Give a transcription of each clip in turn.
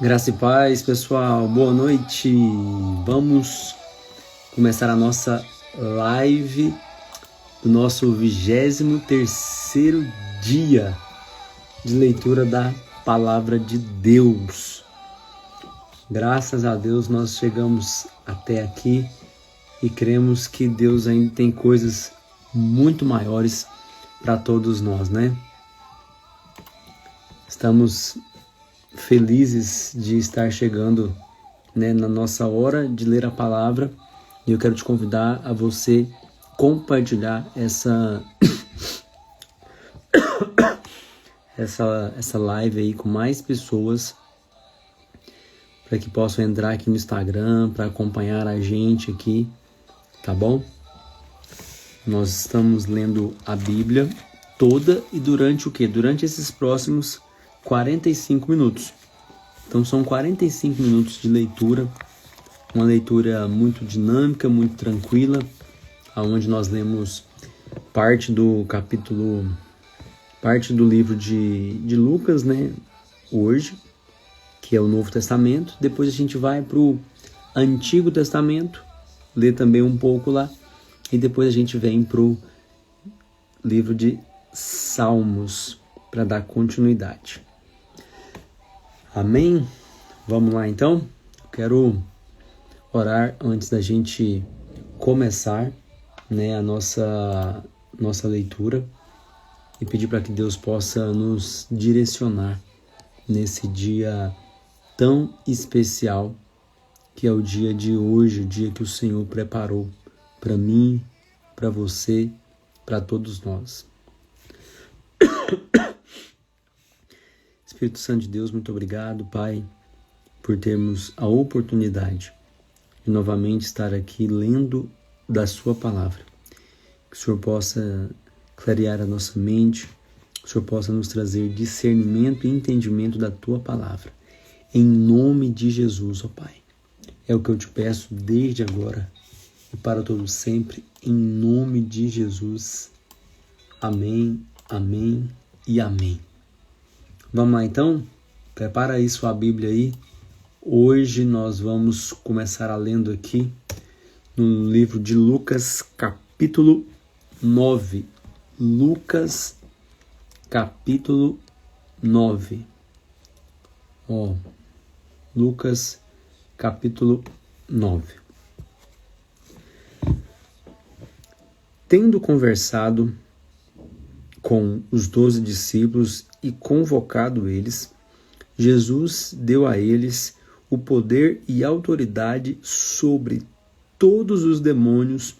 Graça e paz, pessoal. Boa noite. Vamos começar a nossa live do nosso 23º dia de leitura da Palavra de Deus. Graças a Deus nós chegamos até aqui e cremos que Deus ainda tem coisas muito maiores para todos nós, né? Estamos felizes de estar chegando, na nossa hora de ler a palavra, e eu quero te convidar a você compartilhar essa live aí com mais pessoas, para que possam entrar aqui no Instagram, para acompanhar a gente aqui, tá bom? Nós estamos lendo a Bíblia toda e durante o quê? Durante esses próximos 45 minutos. Então são 45 minutos de leitura, uma leitura muito dinâmica, muito tranquila, onde nós lemos parte do livro de Lucas, hoje, que é o Novo Testamento. Depois a gente vai para o Antigo Testamento, lê também um pouco lá, e depois a gente vem para o livro de Salmos, para dar continuidade. Amém? Vamos lá então? Quero orar antes da gente começar, a nossa leitura, e pedir para que Deus possa nos direcionar nesse dia tão especial que é o dia de hoje, o dia que o Senhor preparou para mim, para você, para todos nós. Espírito Santo de Deus, muito obrigado, Pai, por termos a oportunidade de novamente estar aqui lendo da Sua Palavra. Que o Senhor possa clarear a nossa mente, que o Senhor possa nos trazer discernimento e entendimento da Tua Palavra. Em nome de Jesus, ó Pai. É o que eu te peço desde agora e para todo sempre, em nome de Jesus. Amém, amém e amém. Vamos lá então? Prepara aí sua Bíblia aí. Hoje nós vamos começar lendo aqui no livro de Lucas, capítulo 9. Lucas, capítulo 9. Lucas, capítulo 9. Tendo conversado com os 12 discípulos e convocado eles, Jesus deu a eles o poder e autoridade sobre todos os demônios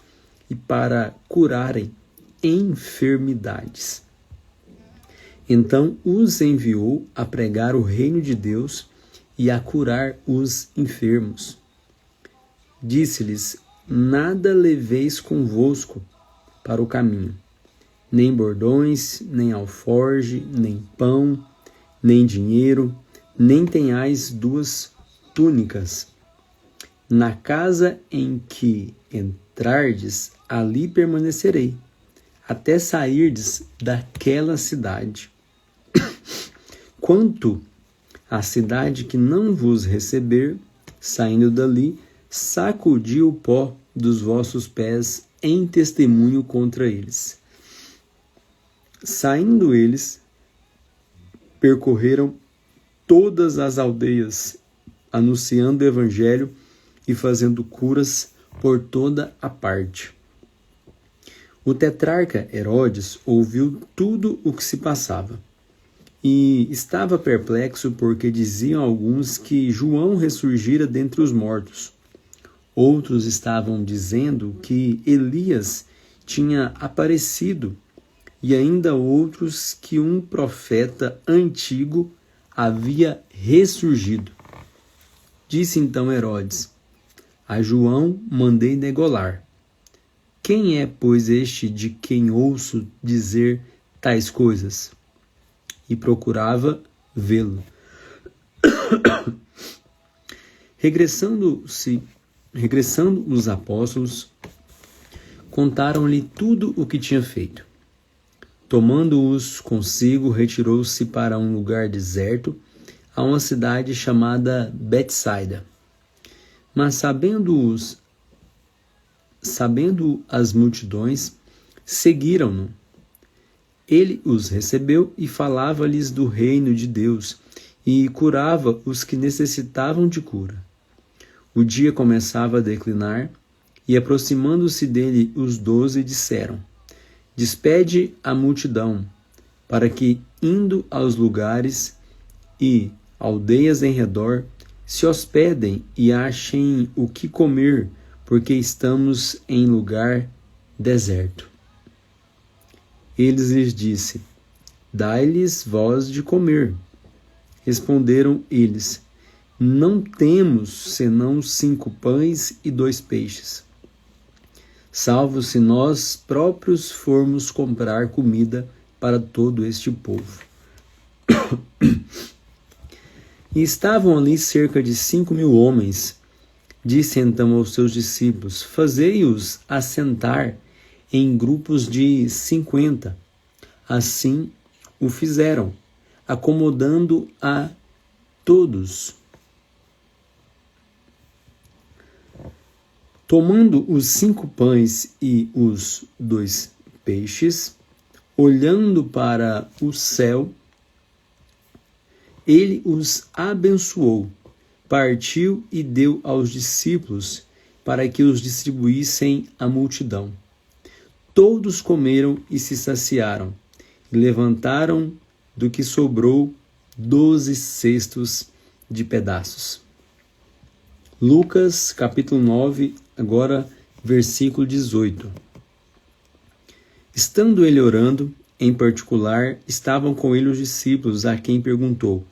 e para curarem enfermidades. Então os enviou a pregar o reino de Deus e a curar os enfermos. Disse-lhes: nada leveis convosco para o caminho, nem bordões, nem alforge, nem pão, nem dinheiro, nem tenhais 2 túnicas. Na casa em que entrardes, ali permanecerei, até sairdes daquela cidade. Quanto à cidade que não vos receber, saindo dali, sacudi o pó dos vossos pés em testemunho contra eles. Saindo eles, percorreram todas as aldeias, anunciando o evangelho e fazendo curas por toda a parte. O tetrarca Herodes ouviu tudo o que se passava e estava perplexo, porque diziam alguns que João ressurgira dentre os mortos. Outros estavam dizendo que Elias tinha aparecido, e ainda outros que um profeta antigo havia ressurgido. Disse então Herodes: a João mandei degolar. Quem é, pois, este de quem ouço dizer tais coisas? E procurava vê-lo. Regressando os apóstolos, contaram-lhe tudo o que tinha feito. Tomando-os consigo, retirou-se para um lugar deserto, a uma cidade chamada Betsaida. Mas sabendo as multidões, seguiram-no. Ele os recebeu e falava-lhes do reino de Deus e curava os que necessitavam de cura. O dia começava a declinar e, aproximando-se dele, os 12 disseram: Despede a multidão, para que, indo aos lugares e aldeias em redor, se hospedem e achem o que comer, porque estamos em lugar deserto. Eles lhes disse: Dai-lhes vós de comer. Responderam eles: Não temos senão 5 pães e 2 peixes, salvo se nós próprios formos comprar comida para todo este povo. E estavam ali cerca de 5.000 homens. Disse então aos seus discípulos: Fazei-os assentar em grupos de 50. Assim o fizeram, acomodando a todos. Tomando os 5 pães e os 2 peixes, olhando para o céu, ele os abençoou, partiu e deu aos discípulos para que os distribuíssem à multidão. Todos comeram e se saciaram, e levantaram do que sobrou 12 cestos de pedaços. Lucas, capítulo 9, agora versículo 18. Estando ele orando, em particular, estavam com ele os discípulos, a quem perguntou: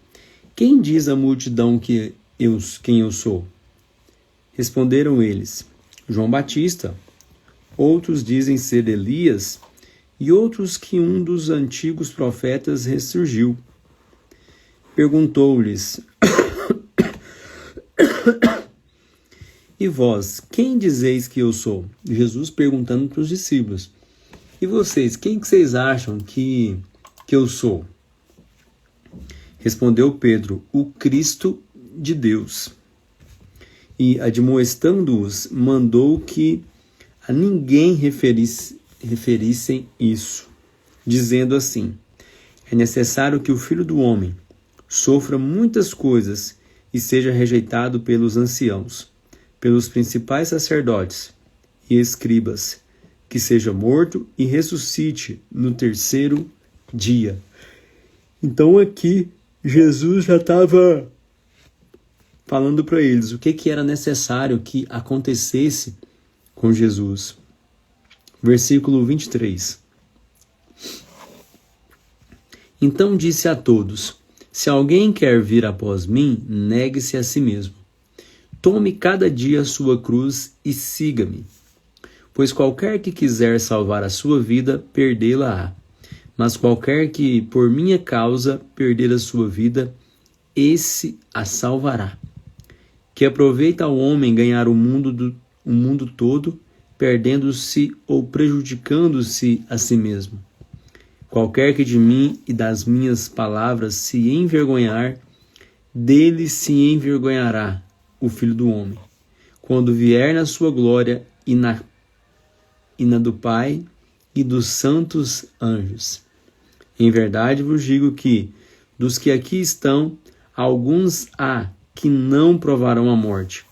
Quem diz a multidão quem eu sou? Responderam eles: João Batista. Outros dizem ser Elias, e outros que um dos antigos profetas ressurgiu. Perguntou-lhes: E vós, quem dizeis que eu sou? Jesus perguntando para os discípulos: E vocês, quem que vocês acham que eu sou? Respondeu Pedro: O Cristo de Deus. E, admoestando-os, mandou que a ninguém referissem isso, dizendo assim: É necessário que o Filho do Homem sofra muitas coisas e seja rejeitado pelos anciãos, pelos principais sacerdotes e escribas, que seja morto e ressuscite no 3º dia. Então aqui Jesus já estava falando para eles o que era necessário que acontecesse com Jesus. Versículo 23. Então disse a todos: Se alguém quer vir após mim, negue-se a si mesmo. Tome cada dia a sua cruz e siga-me. Pois qualquer que quiser salvar a sua vida, perdê-la-á. Mas qualquer que, por minha causa, perder a sua vida, esse a salvará. Que aproveita ao homem ganhar o mundo todo, perdendo-se ou prejudicando-se a si mesmo. Qualquer que de mim e das minhas palavras se envergonhar, dele se envergonhará o Filho do Homem, quando vier na sua glória e na do Pai e dos santos anjos. Em verdade vos digo que, dos que aqui estão, alguns há que não provarão a morte,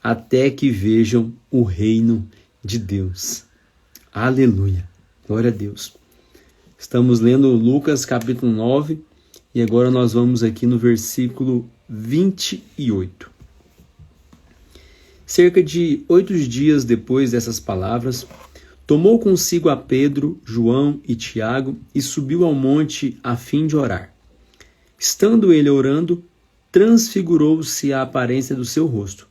até que vejam o reino de Deus. Aleluia! Glória a Deus! Estamos lendo Lucas capítulo 9 e agora nós vamos aqui no versículo 28. Cerca de 8 dias depois dessas palavras, tomou consigo a Pedro, João e Tiago e subiu ao monte a fim de orar. Estando ele orando, transfigurou-se a aparência do seu rosto,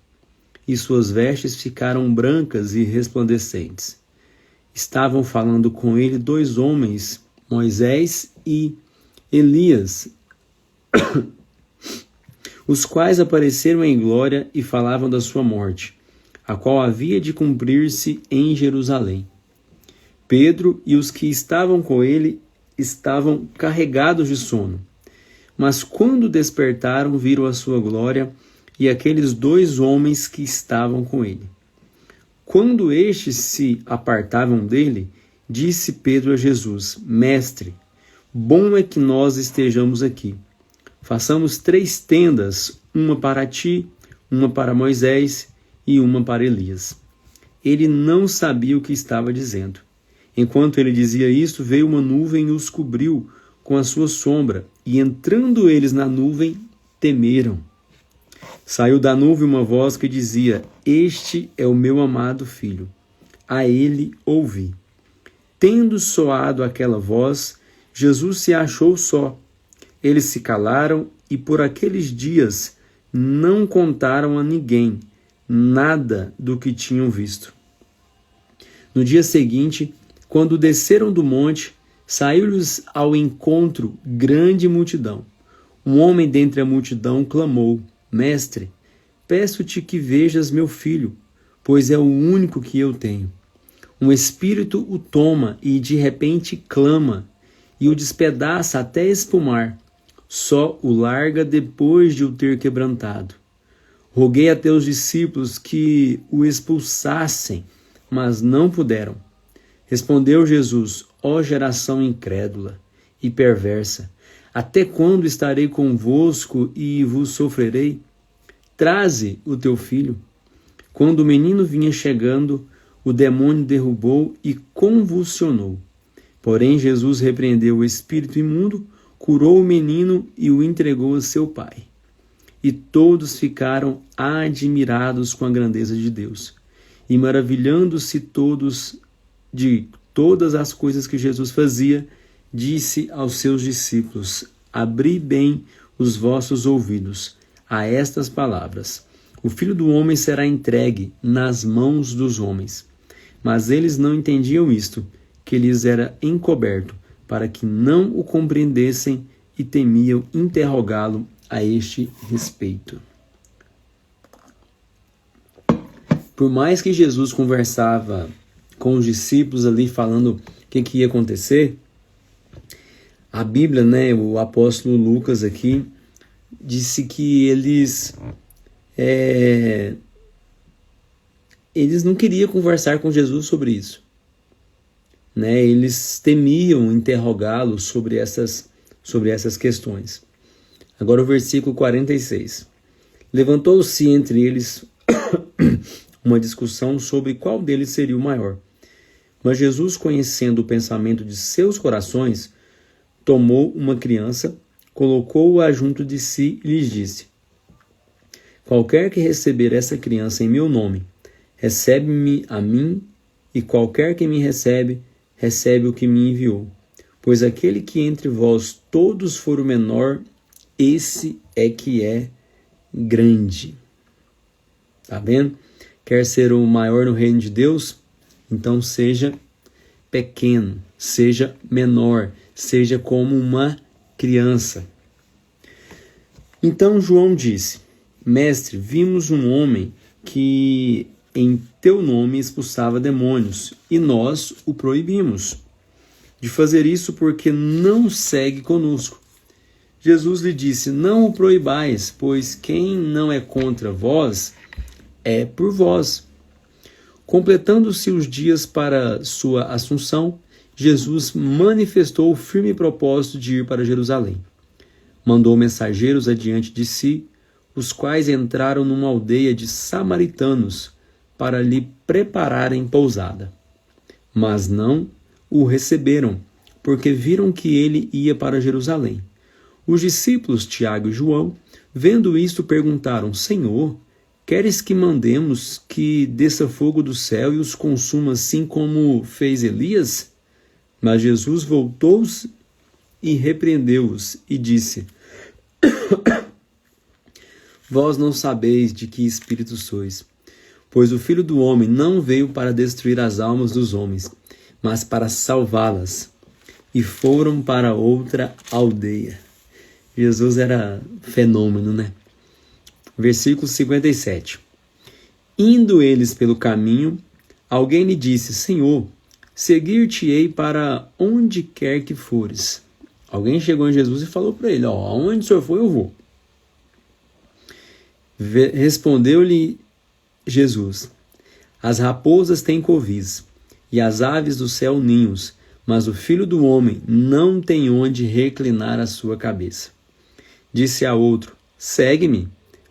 e suas vestes ficaram brancas e resplandecentes. Estavam falando com ele 2 homens, Moisés e Elias, os quais apareceram em glória e falavam da sua morte, a qual havia de cumprir-se em Jerusalém. Pedro e os que estavam com ele estavam carregados de sono, Mas quando despertaram, viram a sua glória e aqueles 2 homens que estavam com ele. Quando estes se apartavam dele, disse Pedro a Jesus: Mestre, bom é que nós estejamos aqui. Façamos 3 tendas, uma para ti, uma para Moisés e uma para Elias. Ele não sabia o que estava dizendo. Enquanto ele dizia isso, veio uma nuvem e os cobriu com a sua sombra, e entrando eles na nuvem, temeram. Saiu da nuvem uma voz que dizia: Este é o meu amado filho, a ele ouvi. Tendo soado aquela voz, Jesus se achou só. Eles se calaram e por aqueles dias não contaram a ninguém nada do que tinham visto. No dia seguinte, quando desceram do monte, saiu-lhes ao encontro grande multidão. Um homem dentre a multidão clamou: Mestre, peço-te que vejas meu filho, pois é o único que eu tenho. Um espírito o toma e de repente clama, e o despedaça até espumar. Só o larga depois de o ter quebrantado. Roguei a teus discípulos que o expulsassem, mas não puderam. Respondeu Jesus: Ó geração incrédula e perversa, até quando estarei convosco e vos sofrerei? Traze o teu filho. Quando o menino vinha chegando, o demônio derrubou e convulsionou. Porém Jesus repreendeu o espírito imundo, curou o menino e o entregou a seu pai. E todos ficaram admirados com a grandeza de Deus, e maravilhando-se todos de todas as coisas que Jesus fazia, disse aos seus discípulos: Abri bem os vossos ouvidos a estas palavras. O Filho do Homem será entregue nas mãos dos homens. Mas eles não entendiam isto, que lhes era encoberto, para que não o compreendessem, e temiam interrogá-lo a este respeito. Por mais que Jesus conversava com os discípulos ali, falando o que ia acontecer, a Bíblia, o apóstolo Lucas aqui, disse que eles não queriam conversar com Jesus sobre isso. Eles temiam interrogá-lo sobre essas questões. Agora o versículo 46. Levantou-se entre eles uma discussão sobre qual deles seria o maior. Mas Jesus, conhecendo o pensamento de seus corações, tomou uma criança, colocou-a junto de si e lhes disse: Qualquer que receber essa criança em meu nome, recebe-me a mim, e qualquer que me recebe, recebe o que me enviou. Pois aquele que entre vós todos for o menor, esse é que é grande. Tá vendo? Quer ser o maior no reino de Deus? Então seja pequeno, seja menor, seja como uma criança. Então João disse: Mestre, vimos um homem que em teu nome expulsava demônios, e nós o proibimos de fazer isso porque não segue conosco. Jesus lhe disse: Não o proibais, pois quem não é contra vós é por vós. Completando-se os dias para sua assunção, Jesus manifestou o firme propósito de ir para Jerusalém. Mandou mensageiros adiante de si, os quais entraram numa aldeia de samaritanos para lhe prepararem pousada. Mas não o receberam, porque viram que ele ia para Jerusalém. Os discípulos Tiago e João, vendo isto, perguntaram: Senhor, queres que mandemos que desça fogo do céu e os consuma assim como fez Elias? Mas Jesus voltou-se e repreendeu-os e disse: Vós não sabeis de que espírito sois, pois o Filho do Homem não veio para destruir as almas dos homens, mas para salvá-las. E foram para outra aldeia. Jesus era fenômeno, Versículo 57. Indo eles pelo caminho, alguém lhe disse: Senhor, seguir-te-ei para onde quer que fores. Alguém chegou em Jesus e falou para ele, aonde o senhor for, eu vou. Respondeu-lhe Jesus, as raposas têm covis, e as aves do céu ninhos, mas o Filho do Homem não tem onde reclinar a sua cabeça. Disse a outro, segue-me.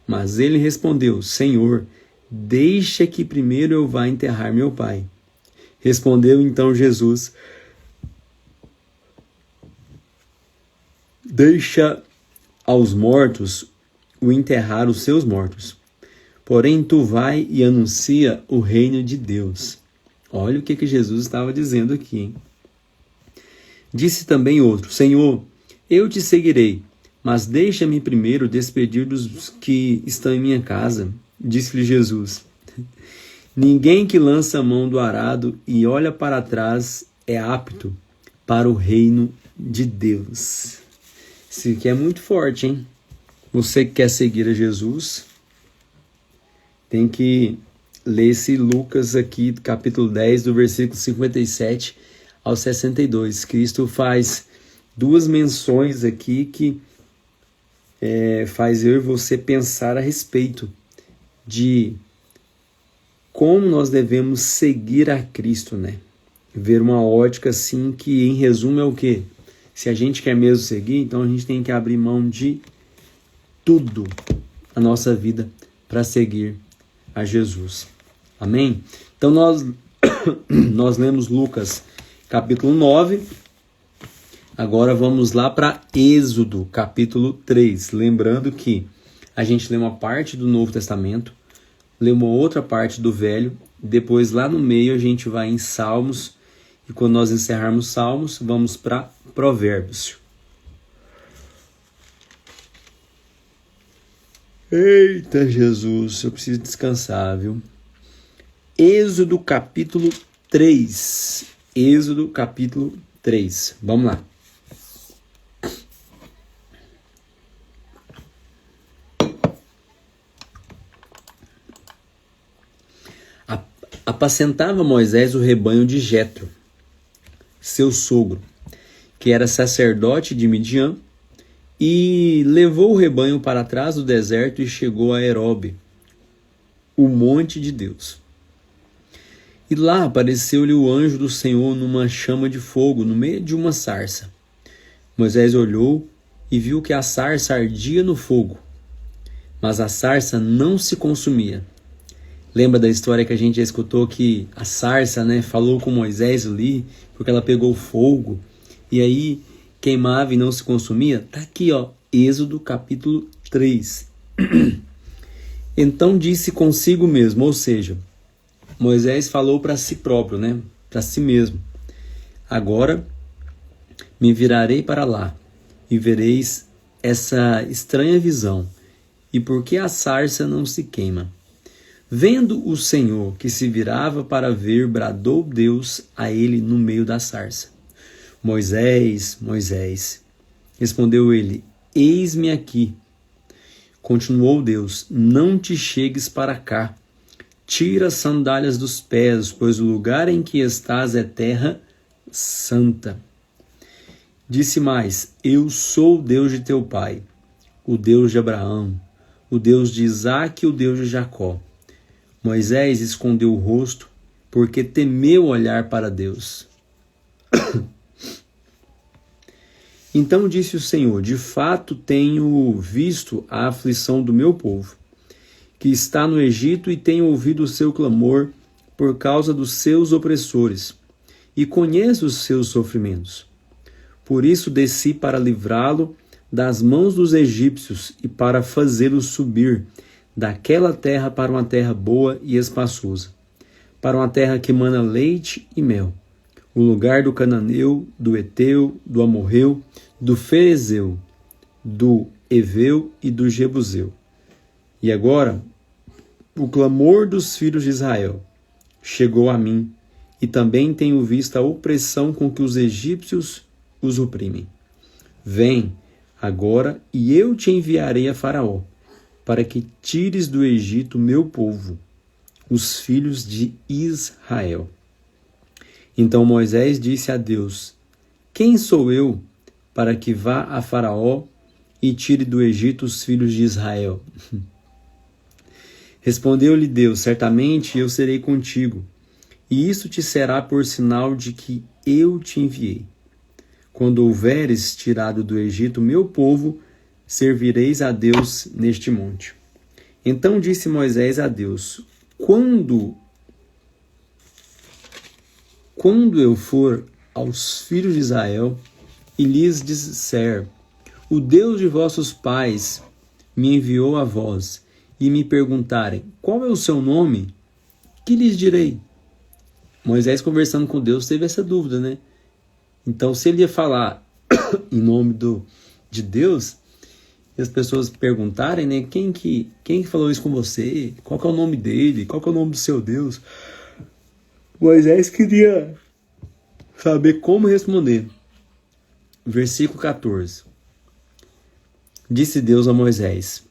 Mas ele respondeu, Senhor, deixa que primeiro eu vá enterrar meu pai. Respondeu então Jesus, deixa aos mortos o enterrar os seus mortos. Porém, tu vai e anuncia o reino de Deus. Olha o que Jesus estava dizendo aqui, hein? Disse também outro, Senhor, eu te seguirei, mas deixa-me primeiro despedir dos que estão em minha casa. Disse-lhe Jesus, ninguém que lança a mão do arado e olha para trás é apto para o reino de Deus. Isso aqui é muito forte, hein? Você que quer seguir a Jesus, tem que ler esse Lucas aqui, capítulo 10, do versículo 57 ao 62. Cristo faz duas menções aqui que faz eu e você pensar a respeito de como nós devemos seguir a Cristo, né? Ver uma ótica assim que, em resumo, é o quê? Se a gente quer mesmo seguir, então a gente tem que abrir mão de tudo na nossa vida para seguir a Jesus. Amém? Então nós lemos Lucas capítulo 9. Agora vamos lá para Êxodo capítulo 3. Lembrando que a gente lê uma parte do Novo Testamento, lê uma outra parte do Velho, depois lá no meio a gente vai em Salmos, e quando nós encerrarmos Salmos, vamos para Provérbios. Eita Jesus, eu preciso descansar, viu? Êxodo capítulo 3. Êxodo capítulo 3. Vamos lá. Apacentava Moisés o rebanho de Jetro, seu sogro, que era sacerdote de Midian, e levou o rebanho para trás do deserto e chegou a Herobe, o monte de Deus. E lá apareceu-lhe o anjo do Senhor numa chama de fogo, no meio de uma sarça. Moisés olhou e viu que a sarça ardia no fogo, mas a sarça não se consumia. Lembra da história que a gente já escutou que a sarça, falou com Moisés ali, porque ela pegou fogo, e aí queimava e não se consumia? Está aqui, Êxodo capítulo 3. Então disse consigo mesmo, ou seja, Moisés falou para si próprio, para si mesmo. Agora me virarei para lá e vereis essa estranha visão, e por que a sarça não se queima. Vendo o Senhor que se virava para ver, bradou Deus a ele no meio da sarça. Moisés, Moisés. Respondeu ele, eis-me aqui. Continuou Deus, não te chegues para cá. Tira as sandálias dos pés, pois o lugar em que estás é terra santa. Disse mais, eu sou o Deus de teu pai, o Deus de Abraão, o Deus de Isaque e o Deus de Jacó. Moisés escondeu o rosto, porque temeu olhar para Deus. Então disse o Senhor, de fato tenho visto a aflição do meu povo, que está no Egito, e tenho ouvido o seu clamor por causa dos seus opressores, e conheço os seus sofrimentos. Por isso desci para livrá-lo das mãos dos egípcios e para fazê-lo subir daquela terra para uma terra boa e espaçosa, para uma terra que mana leite e mel, o lugar do cananeu, do Eteu, do Amorreu, do Ferezeu, do Eveu e do Jebuseu. E agora, o clamor dos filhos de Israel chegou a mim, e também tenho visto a opressão com que os egípcios os oprimem. Vem agora, e eu te enviarei a Faraó, para que tires do Egito meu povo, os filhos de Israel. Então Moisés disse a Deus, quem sou eu para que vá a Faraó e tire do Egito os filhos de Israel. Respondeu-lhe Deus: certamente eu serei contigo, e isso te será por sinal de que eu te enviei. Quando houveres tirado do Egito meu povo, servireis a Deus neste monte. Então disse Moisés a Deus: Quando eu for aos filhos de Israel e lhes disser: o Deus de vossos pais me enviou a vós, e me perguntarem: qual é o seu nome? Que lhes direi? Moisés, conversando com Deus, teve essa dúvida, né? Então, se ele ia falar em nome de Deus, e as pessoas perguntarem, né? Quem que falou isso com você? Qual que é o nome dele? Qual que é o nome do seu Deus? Moisés queria saber como responder. Versículo 14. Disse Deus a Moisés: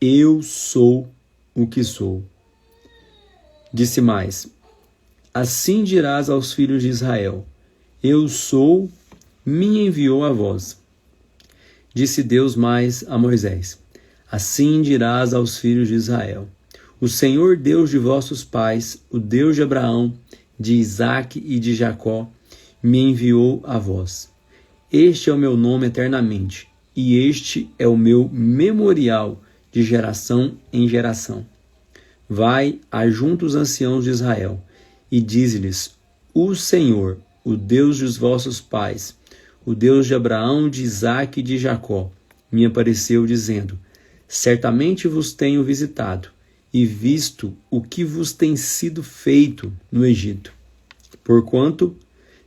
eu sou o que sou. Disse mais: assim dirás aos filhos de Israel: eu sou, me enviou a vós. Disse Deus mais a Moisés: assim dirás aos filhos de Israel: o Senhor Deus de vossos pais, o Deus de Abraão, de Isaque e de Jacó, me enviou a vós. Este é o meu nome eternamente, e este é o meu memorial de geração em geração. Vai, ajunta os anciãos de Israel, e dize-lhes: o Senhor, o Deus dos vossos pais, o Deus de Abraão, de Isaque e de Jacó, me apareceu dizendo: certamente vos tenho visitado, e visto o que vos tem sido feito no Egito. Porquanto,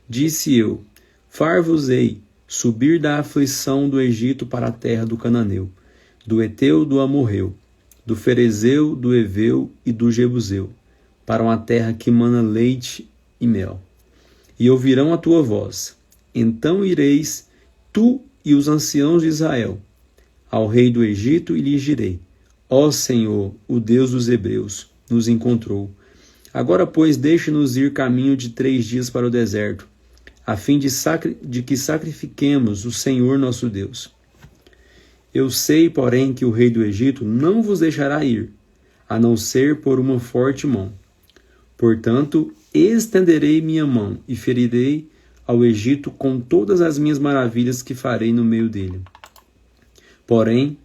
disse eu, far-vos-ei subir da aflição do Egito para a terra do Cananeu, do Eteu, do Amorreu, do Ferezeu, do Eveu e do Jebuseu, para uma terra que mana leite e mel. E ouvirão a tua voz. Então ireis, tu e os anciãos de Israel, ao rei do Egito, e lhes direi: ó Senhor, o Deus dos hebreus, nos encontrou. Agora, pois, deixe-nos ir caminho de 3 dias para o deserto, a fim de que sacrifiquemos o Senhor nosso Deus. Eu sei, porém, que o rei do Egito não vos deixará ir, a não ser por uma forte mão. Portanto, estenderei minha mão e ferirei ao Egito com todas as minhas maravilhas que farei no meio dele. Porém,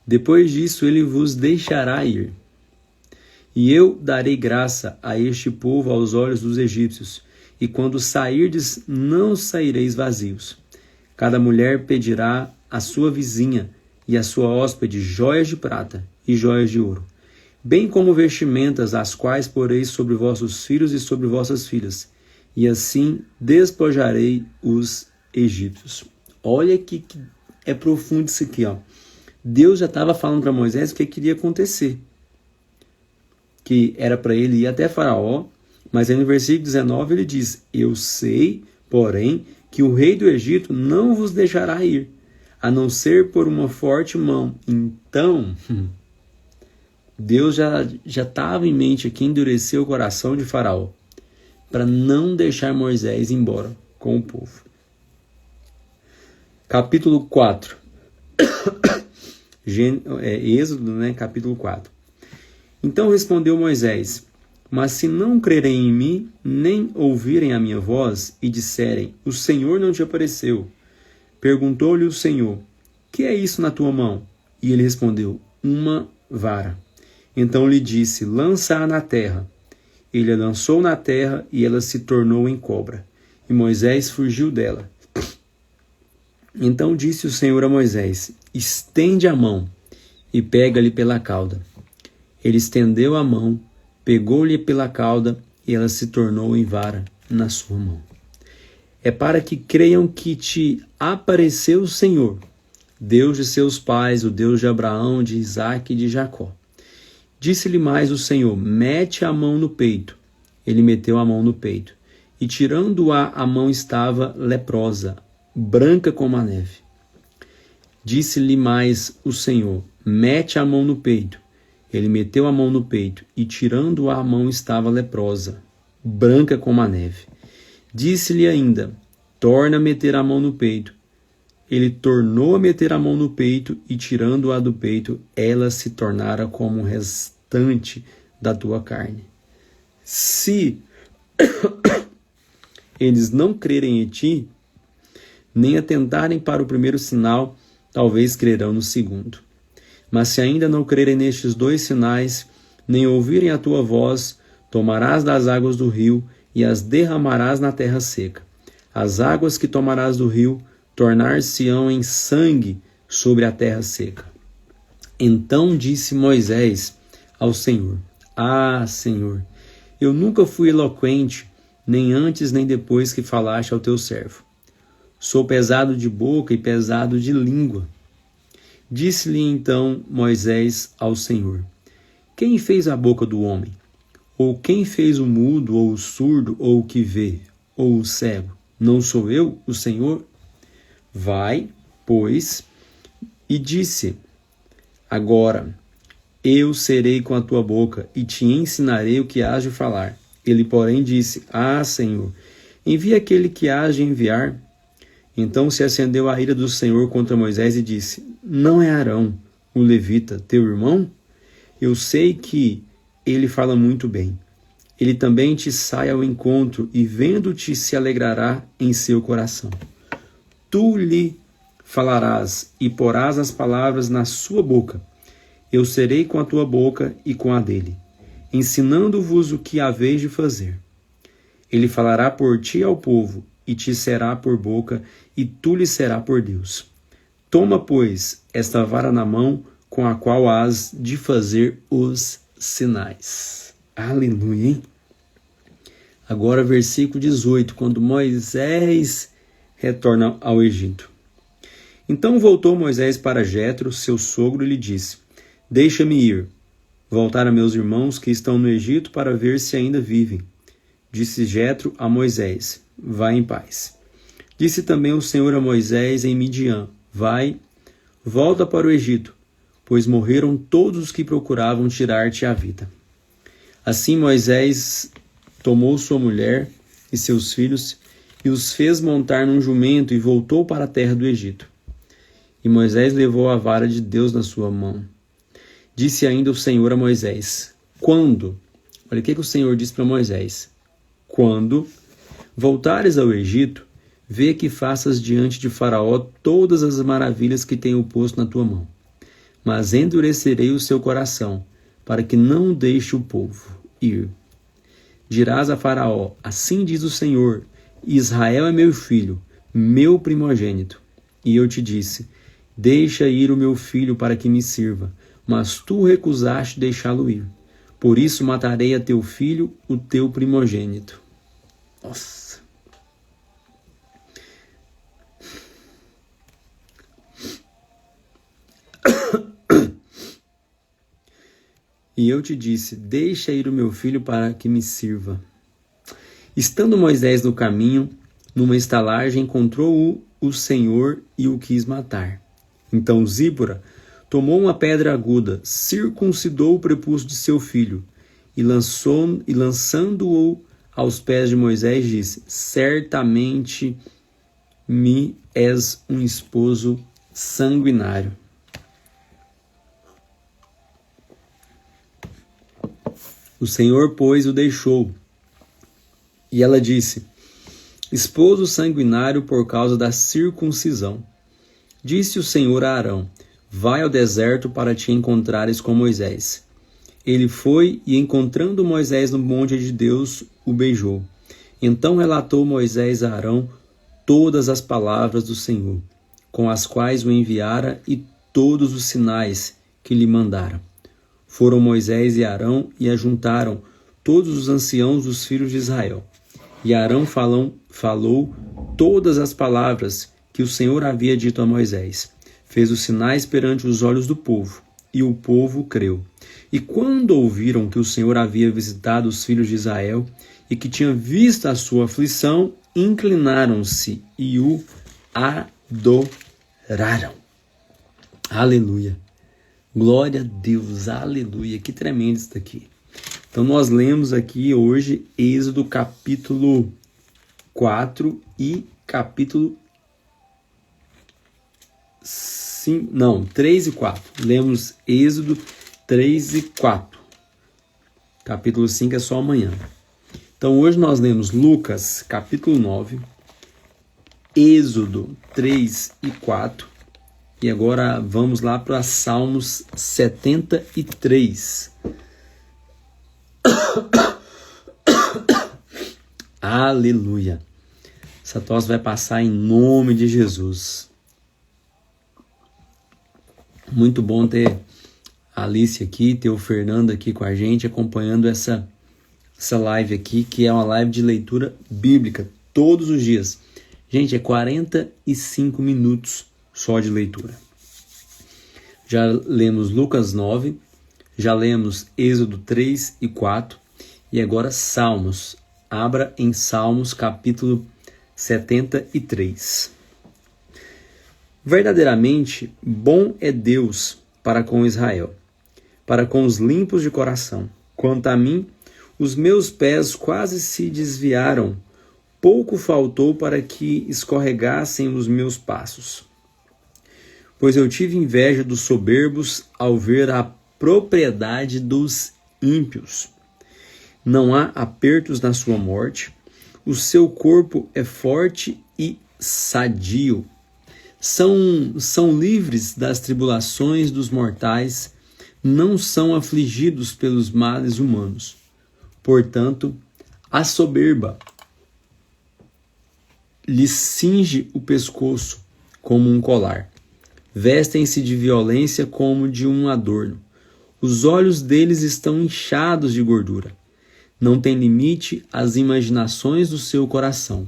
depois disso ele vos deixará ir. E eu darei graça a este povo aos olhos dos egípcios, e quando sairdes, não saireis vazios. Cada mulher pedirá à sua vizinha e à sua hóspede joias de prata e joias de ouro, bem como vestimentas, as quais poreis sobre vossos filhos e sobre vossas filhas, e assim despojarei os egípcios. Olha que é profundo isso aqui, ó. Deus já estava falando para Moisés o que queria acontecer, que era para ele ir até Faraó, mas aí no versículo 19 ele diz: eu sei, porém, que o rei do Egito não vos deixará ir, a não ser por uma forte mão. Então, Deus já estava em mente aqui endurecer o coração de Faraó, para não deixar Moisés embora com o povo. Capítulo 4. Êxodo, capítulo 4. Então respondeu Moisés: mas se não crerem em mim, nem ouvirem a minha voz, e disserem: o Senhor não te apareceu. Perguntou-lhe o Senhor: que é isso na tua mão? E ele respondeu: uma vara. Então lhe disse: lança-a na terra. Ele a lançou na terra, e ela se tornou em cobra. E Moisés fugiu dela. Então disse o Senhor a Moisés: estende a mão, e pega-lhe pela cauda. Ele estendeu a mão, pegou-lhe pela cauda, e ela se tornou em vara na sua mão. É para que creiam que te apareceu o Senhor, Deus de seus pais, o Deus de Abraão, de Isaque e de Jacó. Disse-lhe mais o Senhor: mete a mão no peito. Ele meteu a mão no peito, e tirando-a, a mão estava leprosa, branca como a neve. Disse-lhe mais o Senhor: mete a mão no peito. Ele meteu a mão no peito, e tirando-a, a mão estava leprosa, branca como a neve. Disse-lhe ainda: torna a meter a mão no peito. ele tornou a meter a mão no peito, e tirando-a do peito, ela se tornara como um restante da tua carne. Se eles não crerem em ti, nem atentarem para o primeiro sinal, talvez crerão no segundo. Mas se ainda não crerem nestes 2 sinais, nem ouvirem a tua voz, tomarás das águas do rio e as derramarás na terra seca. As águas que tomarás do rio tornar-se-ão em sangue sobre a terra seca. Então disse Moisés ao Senhor: Ah, Senhor, eu nunca fui eloquente, nem antes nem depois que falaste ao teu servo. Sou pesado de boca e pesado de língua. Disse-lhe então Moisés ao Senhor: Quem fez a boca do homem? Ou quem fez o mudo, ou o surdo, ou o que vê, ou o cego? Não sou eu, o Senhor? Vai, pois, e disse: Agora eu serei com a tua boca e te ensinarei o que hás de falar. Ele, porém, disse: Ah, Senhor, envia aquele que hás de enviar. Então se acendeu a ira do Senhor contra Moisés e disse: Não é Arão, o levita, teu irmão? Eu sei que ele fala muito bem. Ele também te sai ao encontro e vendo-te se alegrará em seu coração. Tu lhe falarás e porás as palavras na sua boca. Eu serei com a tua boca e com a dele, ensinando-vos o que haveis de fazer. Ele falará por ti ao povo, e te será por boca, e tu lhe será por Deus. Toma, pois, esta vara na mão, com a qual hás de fazer os sinais. Aleluia, hein? Agora, versículo 18, quando Moisés retorna ao Egito. Então voltou Moisés para Jetro, seu sogro, e lhe disse: Deixa-me ir, voltar a meus irmãos que estão no Egito, para ver se ainda vivem. Disse Jetro a Moisés: Vai em paz. Disse também o Senhor a Moisés em Midian: Vai, volta para o Egito, pois morreram todos os que procuravam tirar-te a vida. Assim Moisés tomou sua mulher e seus filhos e os fez montar num jumento e voltou para a terra do Egito. E Moisés levou a vara de Deus na sua mão. Disse ainda o Senhor a Moisés: Quando? Olha o que o Senhor disse para Moisés: Quando voltares ao Egito, vê que faças diante de Faraó todas as maravilhas que tenho posto na tua mão. Mas endurecerei o seu coração, para que não deixe o povo ir. Dirás a Faraó: Assim diz o Senhor, Israel é meu filho, meu primogênito. E eu te disse: Deixa ir o meu filho para que me sirva, mas tu recusaste deixá-lo ir. Por isso matarei a teu filho, o teu primogênito. Nossa. E eu te disse: Deixa ir o meu filho para que me sirva. Estando Moisés no caminho, numa estalagem, encontrou-o o Senhor e o quis matar. Então Zípora tomou uma pedra aguda, circuncidou o prepúcio de seu filho, e lançando-o aos pés de Moisés, disse: Certamente me és um esposo sanguinário. O Senhor, pois, o deixou. E ela disse: Esposo sanguinário por causa da circuncisão. Disse o Senhor a Arão: Vai ao deserto para te encontrares com Moisés. Ele foi e, encontrando Moisés no monte de Deus, o beijou. Então relatou Moisés a Arão todas as palavras do Senhor, com as quais o enviara, e todos os sinais que lhe mandara. Foram Moisés e Arão e ajuntaram todos os anciãos dos filhos de Israel. E Arão falou todas as palavras que o Senhor havia dito a Moisés. Fez os sinais perante os olhos do povo, e o povo creu. E quando ouviram que o Senhor havia visitado os filhos de Israel, e que tinha visto a sua aflição, inclinaram-se e o adoraram. Aleluia. Glória a Deus, aleluia, que tremendo isso daqui. Então nós lemos aqui hoje Êxodo capítulo 4 e capítulo 3 e 4. Lemos Êxodo 3 e 4. Capítulo 5 é só amanhã. Então hoje nós lemos Lucas, capítulo 9, Êxodo 3 e 4. E agora vamos lá para Salmos 73. Aleluia. Essa tosse vai passar em nome de Jesus. Muito bom ter a Alice aqui, ter o Fernando aqui com a gente, acompanhando essa live aqui, que é uma live de leitura bíblica, todos os dias. Gente, é 45 minutos só de leitura. Já lemos Lucas 9, já lemos Êxodo 3 e 4, e agora Salmos. Abra em Salmos, capítulo 73. Verdadeiramente, bom é Deus para com Israel, para com os limpos de coração. Quanto a mim, os meus pés quase se desviaram, pouco faltou para que escorregassem os meus passos. Pois eu tive inveja dos soberbos ao ver a propriedade dos ímpios. Não há apertos na sua morte, o seu corpo é forte e sadio. São livres das tribulações dos mortais, não são afligidos pelos males humanos. Portanto, a soberba lhes cinge o pescoço como um colar. Vestem-se de violência como de um adorno. Os olhos deles estão inchados de gordura. Não tem limite às imaginações do seu coração.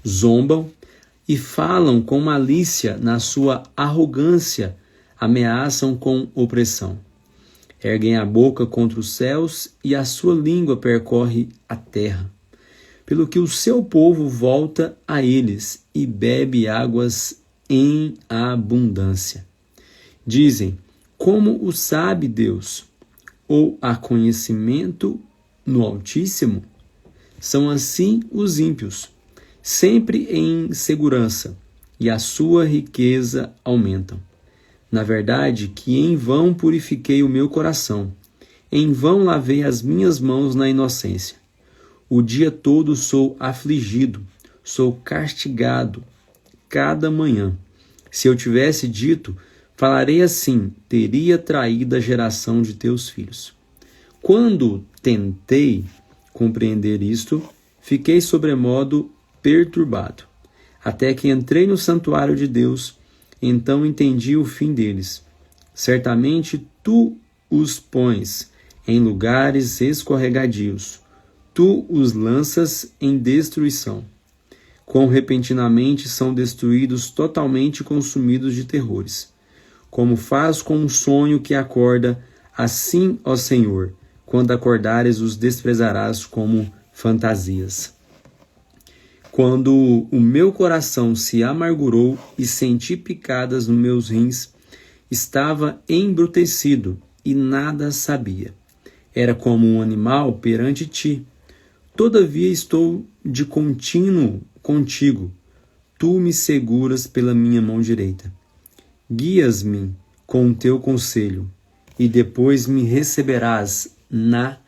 Zombam e falam com malícia na sua arrogância, ameaçam com opressão. Erguem a boca contra os céus e a sua língua percorre a terra. Pelo que o seu povo volta a eles e bebe águas em abundância. Dizem, como o sabe Deus? Ou há conhecimento no Altíssimo? São assim os ímpios, sempre em segurança, e a sua riqueza aumentam. Na verdade, que em vão purifiquei o meu coração, em vão lavei as minhas mãos na inocência. O dia todo sou afligido, sou castigado cada manhã. Se eu tivesse dito, falarei assim, teria traído a geração de teus filhos. Quando tentei compreender isto, fiquei sobremodo perturbado, até que entrei no santuário de Deus, então entendi o fim deles. Certamente tu os pões em lugares escorregadios, tu os lanças em destruição. Quão repentinamente são destruídos, totalmente consumidos de terrores. Como faz com um sonho que acorda, assim, ó Senhor, quando acordares, os desprezarás como fantasias. Quando o meu coração se amargurou e senti picadas nos meus rins, estava embrutecido e nada sabia. Era como um animal perante ti. Todavia estou de contínuo contigo. Tu me seguras pela minha mão direita. Guias-me com o teu conselho, e depois me receberás na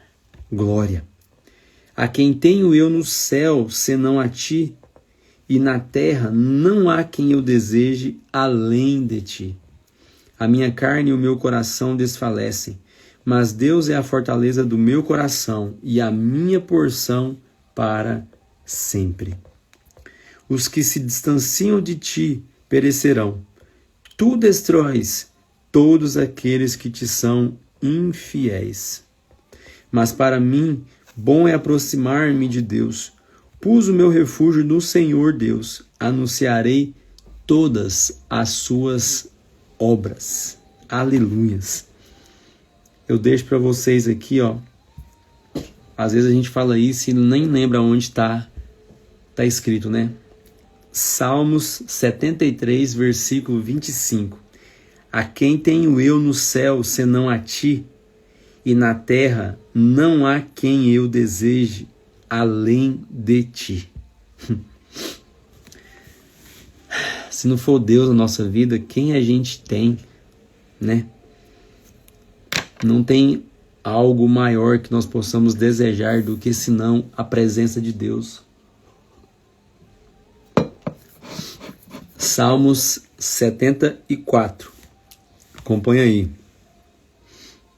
glória. A quem tenho eu no céu, senão a ti, e na terra não há quem eu deseje além de ti. A minha carne e o meu coração desfalecem, mas Deus é a fortaleza do meu coração e a minha porção para sempre. Os que se distanciam de ti perecerão. Tu destróis todos aqueles que te são infiéis. Mas para mim, bom é aproximar-me de Deus. Pus o meu refúgio no Senhor Deus. Anunciarei todas as suas obras. Aleluias. Eu deixo para vocês aqui, ó. Às vezes a gente fala isso e nem lembra onde está escrito, né? Salmos 73, versículo 25. A quem tenho eu no céu, senão a ti? E na terra não há quem eu deseje Se não for Deus na nossa vida, quem a gente tem, né? Não tem algo maior que nós possamos desejar do que senão a presença de Deus. Salmos 74. Acompanha aí.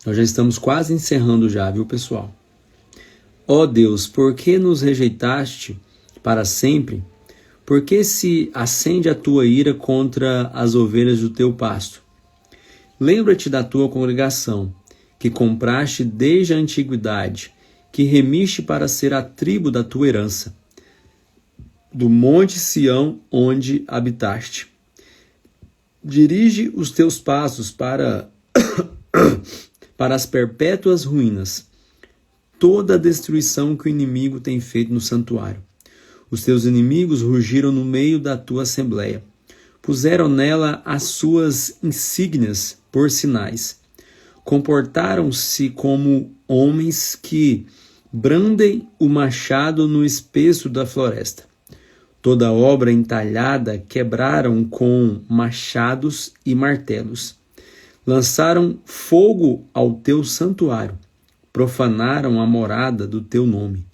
Nós já estamos quase encerrando já, viu, pessoal? Ó Deus, por que nos rejeitaste para sempre? Por que se acende a tua ira contra as ovelhas do teu pasto? Lembra-te da tua congregação, que compraste desde a antiguidade, que remiste para ser a tribo da tua herança, do monte Sião onde habitaste. Dirige os teus passos para as perpétuas ruínas, toda a destruição que o inimigo tem feito no santuário. Os teus inimigos rugiram no meio da tua assembleia. Puseram nela as suas insígnias por sinais. Comportaram-se como homens que brandem o machado no espesso da floresta. Toda obra entalhada quebraram com machados e martelos. Lançaram fogo ao teu santuário. Profanaram a morada do teu nome,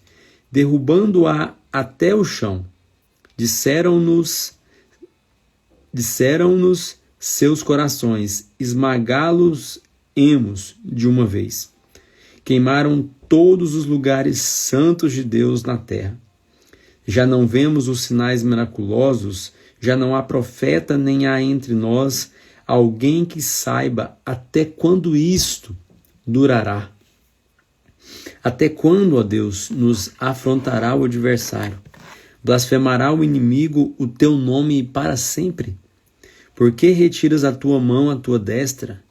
derrubando-a até o chão. Disseram-nos seus corações, esmagá-los-emos de uma vez. Queimaram todos os lugares santos de Deus na terra. Já não vemos os sinais miraculosos, já não há profeta nem há entre nós alguém que saiba até quando isto durará. Até quando, ó Deus, nos afrontará o adversário? Blasfemará o inimigo o teu nome para sempre? Por que retiras a tua mão à tua destra?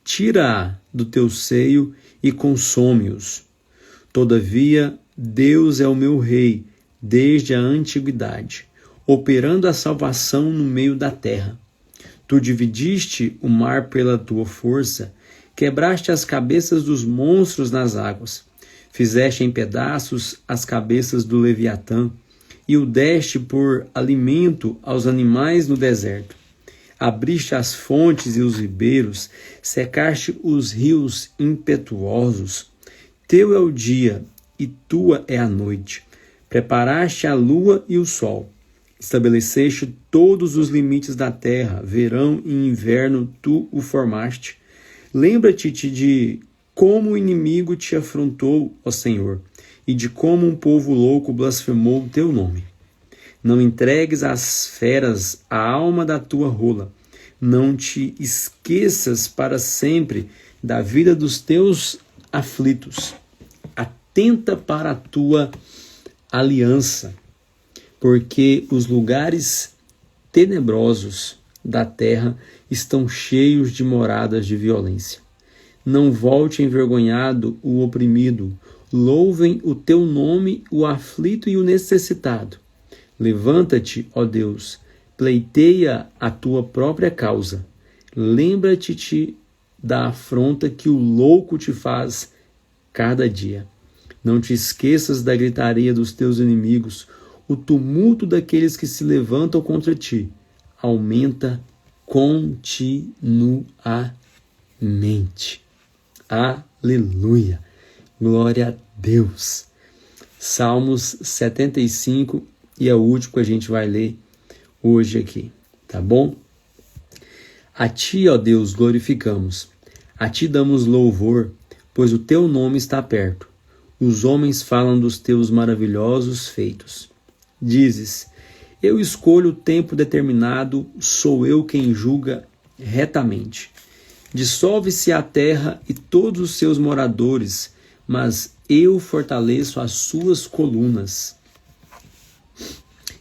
Tira-a do teu seio e consome-os. Todavia, Deus é o meu rei desde a antiguidade, operando a salvação no meio da terra. Tu dividiste o mar pela tua força, quebraste as cabeças dos monstros nas águas. Fizeste em pedaços as cabeças do Leviatã e o deste por alimento aos animais no deserto. Abriste as fontes e os ribeiros, secaste os rios impetuosos. Teu é o dia e tua é a noite. Preparaste a lua e o sol. Estabeleceste todos os limites da terra, verão e inverno tu o formaste. Lembra-te de como o inimigo te afrontou, ó Senhor, e de como um povo louco blasfemou o teu nome. Não entregues às feras a alma da tua rola. Não te esqueças para sempre da vida dos teus aflitos. Atenta para a tua aliança, porque os lugares tenebrosos da terra estão cheios de moradas de violência. Não volte envergonhado o oprimido. Louvem o teu nome o aflito e o necessitado. Levanta-te, ó Deus, pleiteia a tua própria causa. Lembra-te da afronta que o louco te faz cada dia. Não te esqueças da gritaria dos teus inimigos. O tumulto daqueles que se levantam contra ti aumenta continuamente. Aleluia! Glória a Deus! Salmos 75 e é o último que a gente vai ler hoje aqui, tá bom? A ti, ó Deus, glorificamos. A ti damos louvor, pois o teu nome está perto. Os homens falam dos teus maravilhosos feitos. Dizes: eu escolho o tempo determinado, sou eu quem julga retamente. Dissolve-se a terra e todos os seus moradores, mas eu fortaleço as suas colunas.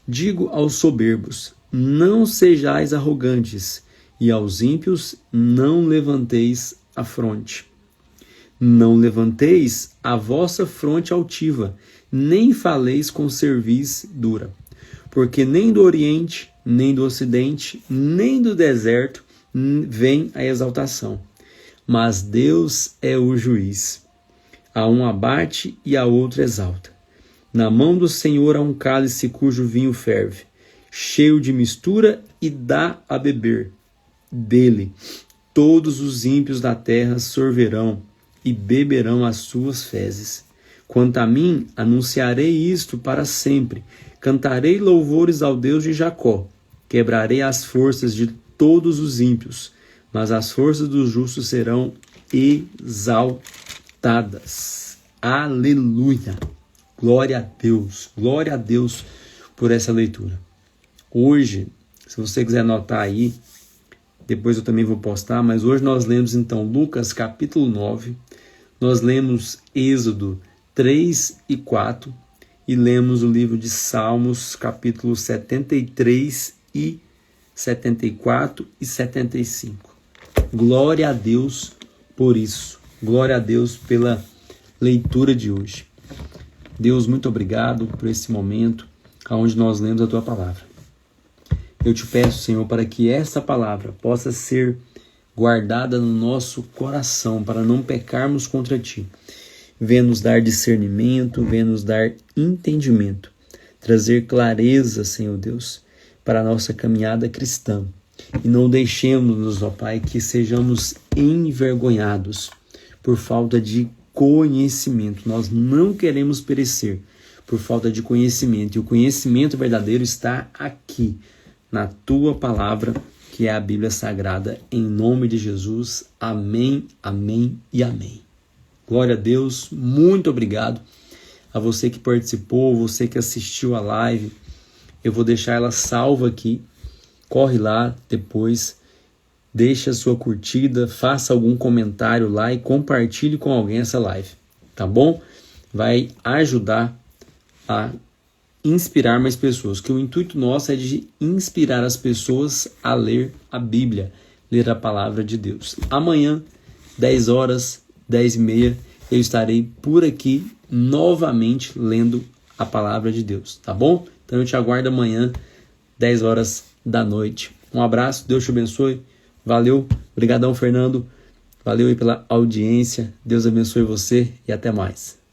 Digo aos soberbos: não sejais arrogantes, e aos ímpios não levanteis a fronte. Não levanteis a vossa fronte altiva, nem faleis com cerviz dura. Porque nem do Oriente, nem do Ocidente, nem do deserto vem a exaltação. Mas Deus é o juiz. A um abate e a outro exalta. Na mão do Senhor há um cálice cujo vinho ferve, cheio de mistura, e dá a beber. Dele todos os ímpios da terra sorverão e beberão as suas fezes. Quanto a mim, anunciarei isto para sempre. Cantarei louvores ao Deus de Jacó. Quebrarei as forças de todos os ímpios, mas as forças dos justos serão exaltadas. Aleluia! Glória a Deus por essa leitura. Hoje, se você quiser anotar aí, depois eu também vou postar, mas hoje nós lemos então Lucas capítulo 9, nós lemos Êxodo 3 e 4 e lemos o livro de Salmos capítulo 73 e 74 e 75. Glória a Deus por isso. Glória a Deus pela leitura de hoje. Deus, muito obrigado por esse momento onde nós lemos a Tua palavra. Eu te peço, Senhor, para que essa palavra possa ser guardada no nosso coração, para não pecarmos contra Ti. Venha nos dar discernimento, venha nos dar entendimento, trazer clareza, Senhor Deus, para a nossa caminhada cristã. E não deixemos-nos, ó Pai, que sejamos envergonhados por falta de conhecimento. Nós não queremos perecer por falta de conhecimento. E o conhecimento verdadeiro está aqui, na Tua palavra, que é a Bíblia Sagrada, em nome de Jesus. Amém, amém e amém. Glória a Deus, muito obrigado a você que participou, você que assistiu a live. Eu vou deixar ela salva aqui. Corre lá depois, deixa a sua curtida, faça algum comentário lá e compartilhe com alguém essa live, tá bom? Vai ajudar a inspirar mais pessoas, que o intuito nosso é de inspirar as pessoas a ler a Bíblia, ler a palavra de Deus. Amanhã, 10 horas, 10h30, eu estarei por aqui novamente lendo a palavra de Deus, tá bom? Então eu te aguardo amanhã, 10 horas da noite. Um abraço, Deus te abençoe. Valeu, obrigadão, Fernando. Valeu aí pela audiência. Deus abençoe você e até mais.